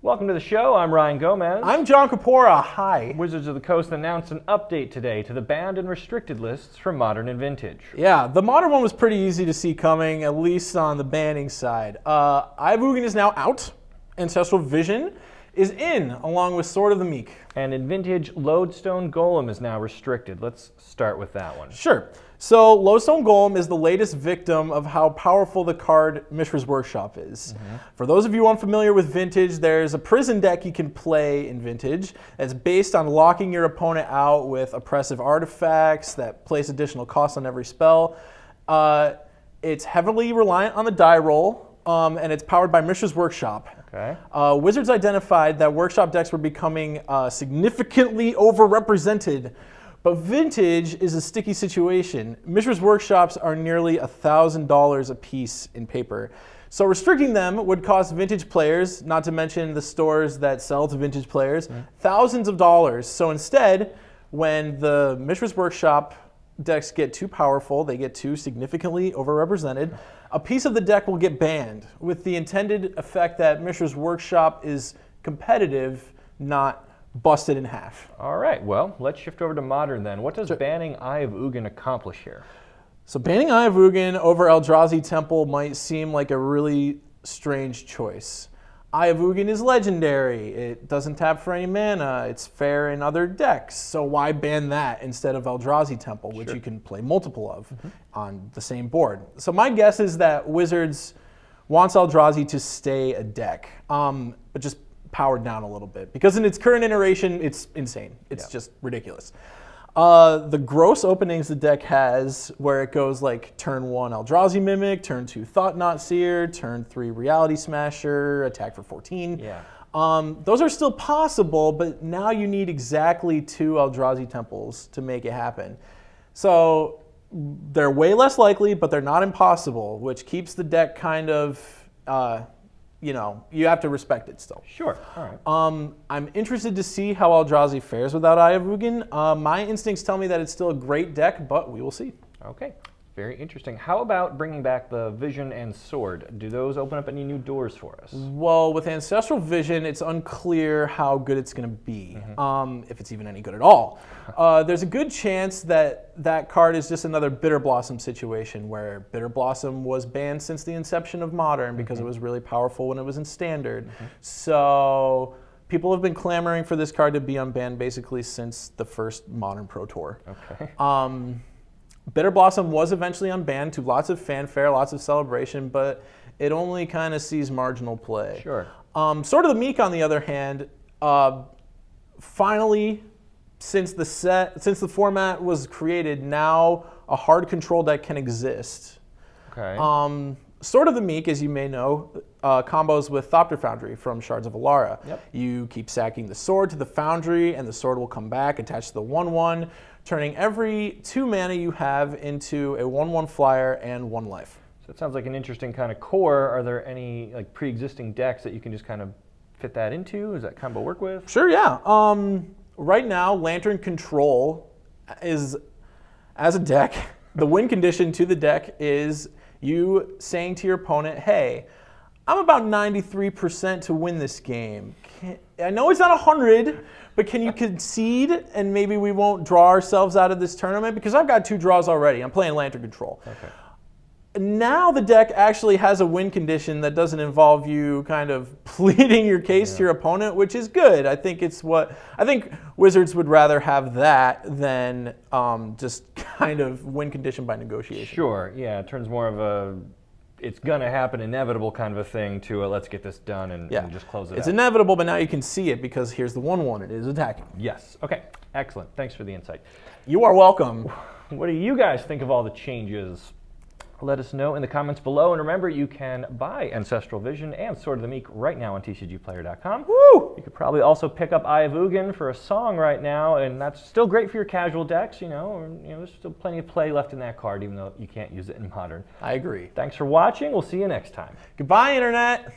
Welcome to the show. I'm Ryan Gomez. I'm John Kapora. Hi. Wizards of the Coast announced an update today to the banned and restricted lists for Modern and Vintage. Yeah, the Modern one was pretty easy to see coming, at least on the banning side. Eye of Ugin is now out. Ancestral Vision is in, along with Sword of the Meek. And in Vintage, Lodestone Golem is now restricted. Let's start with that one. Sure. So Lodestone Golem is the latest victim of how powerful the card Mishra's Workshop is. For those of you unfamiliar with Vintage, there's a prison deck you can play in Vintage that's based on locking your opponent out with oppressive artifacts that place additional costs on every spell. It's heavily reliant on the die roll, and it's powered by Mishra's Workshop. Okay. Wizards identified that Workshop decks were becoming significantly overrepresented. But Vintage is a sticky situation. Mishra's Workshops are nearly $1,000 a piece in paper. So restricting them would cost Vintage players, not to mention the stores that sell to Vintage players, thousands of dollars. So instead, when the Mishra's Workshop decks get too powerful, they get too significantly overrepresented, a piece of the deck will get banned, with the intended effect that Mishra's Workshop is competitive, not busted in half. All right, well, let's shift over to Modern then. What does banning Eye of Ugin accomplish here? So banning Eye of Ugin over Eldrazi Temple might seem like a really strange choice. Eye of Ugin is legendary. It doesn't tap for any mana. It's fair in other decks. So why ban that instead of Eldrazi Temple, which you can play multiple of on the same board? So my guess is that Wizards wants Eldrazi to stay a deck, but just powered down a little bit, because in its current iteration, it's insane. It's just ridiculous. The gross openings the deck has, where it goes like turn 1 Eldrazi Mimic, turn 2 Thought-Knot Seer, turn 3 Reality Smasher, attack for 14. Those are still possible, but now you need exactly 2 Eldrazi Temples to make it happen. So they're way less likely, but they're not impossible, which keeps the deck kind of you have to respect it still. Sure, all right. I'm interested to see how Eldrazi fares without Eye of Ugin. My instincts tell me that it's still a great deck, but we will see. Okay, very interesting. How about bringing back the Vision and Sword? Do those open up any new doors for us? Well, with Ancestral Vision, it's unclear how good it's going to be, if it's even any good at all. There's a good chance that that card is just another Bitter Blossom situation, where Bitter Blossom was banned since the inception of Modern because it was really powerful when it was in Standard. So people have been clamoring for this card to be unbanned basically since the first Modern Pro Tour. Okay. Bitter Blossom was eventually unbanned to lots of fanfare, lots of celebration, but it only kind of sees marginal play. Sure. Sword of the Meek, on the other hand, finally, since the format was created, now a hard control deck can exist. Okay. Sword of the Meek, as you may know, combos with Thopter Foundry from Shards of Alara. You keep sacking the sword to the Foundry, and the sword will come back, attached to the 1/1, turning every 2 mana you have into a 1/1 flyer and 1 life. So it sounds like an interesting kind of core. Are there any like pre-existing decks that you can just kind of fit that into? Does that combo work with? Sure, yeah. Right now, Lantern Control is, as a deck, the win condition to the deck is you saying to your opponent, hey, I'm about 93% to win this game. I know it's not 100, but can you concede and maybe we won't draw ourselves out of this tournament? Because I've got 2 draws already. I'm playing Lantern Control. Okay. Now the deck actually has a win condition that doesn't involve you kind of pleading your case to your opponent, which is good. I think Wizards would rather have that than just kind of win condition by negotiation. Sure, yeah, it turns more of a it's gonna happen inevitable kind of a thing to a let's get this done and just close it out. It's inevitable, but now you can see it because here's the 1/1. It is attacking. Yes, okay, excellent. Thanks for the insight. You are welcome. What do you guys think of all the changes? Let us know in the comments below. And remember, you can buy Ancestral Vision and Sword of the Meek right now on TCGplayer.com. Woo! You could probably also pick up Eye of Ugin for a song right now, and that's still great for your casual decks, there's still plenty of play left in that card, even though you can't use it in Modern. I agree. Thanks for watching. We'll see you next time. Goodbye, Internet.